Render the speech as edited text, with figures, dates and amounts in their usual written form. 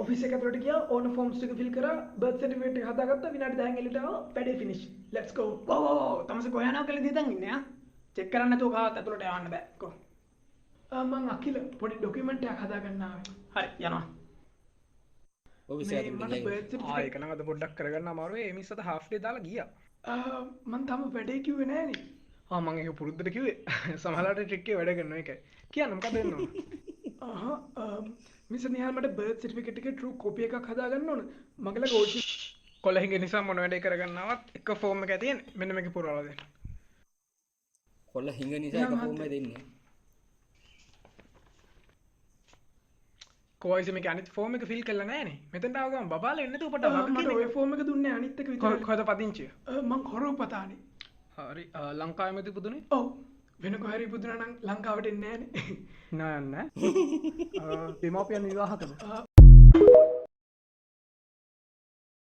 office එක ඇතුළට ගියා ඕන ෆෝම්ස් ටික ෆිල් කරා බර්ත් සර්ටිෆිකේට් එක හදාගත්තා විනාඩි 10න් එළියට ආවා වැඩේ ෆිනිෂ් ලෙට්ස් ගෝ තමස කොහයනව කළ දිතන් ඉන්න චෙක් කරන්න නැතුව කාවත් ඇතුළට යවන්න බෑ කෝ මං අකිල පොඩි ඩොකියුමන්ට් එකක් හදාගන්න ආවේ හරි යනවා ඔෆිස් මේ එකට මට ගිහින් බර්ත් සර්ටිෆිකේට් ඒක නම් අද පොඩ්ඩක් කරගන්න අමාරුයි ඒ මිස්සට හාෆ් ඩේ දාලා ගියා මං තාම වැඩේ කිව්වේ නෑනේ මං ඒක පුරුද්දට කිව්වේ සමහරවිට ට්‍රික් එක වැඩ කරනවා ඒකයි කියන්න මොකද වෙන්න ඕන මිස් නිහාල් මට බර්ත් සර්ටිෆිකේට් එකේ ට්‍රූ කොපි එකක් හදාගන්න ඕන මගල ගෝල්ඩ් කොළහිඟ නිසා මොන වැඩේ කරගන්නවත් එක ෆෝම් එක තියෙන්නේ මෙන්න මේක පුරවලා දෙන්න කොල්ල හිඟ නිසා එක ෆෝම් එක දෙන්නේ කොයිස මේක අනිත් ෆෝම් එක ෆිල් කරලා නැහනේ මෙතෙන්ට ආව ගමන් බබාලා එන්නේ නැතුව පට මට ඔය ෆෝම් එක දුන්නේ අනිත් එක විතරයි කොහෙද පදිංචිය මං හොරෝ පතානේ හරි ලංකාවේ මෙති පුදුනේ ඔව් වෙන කොහරි පුදුනා නම් ලංකාවට එන්නේ නෑනේ නෑ නෑ දෙමාපියන් විවාහකද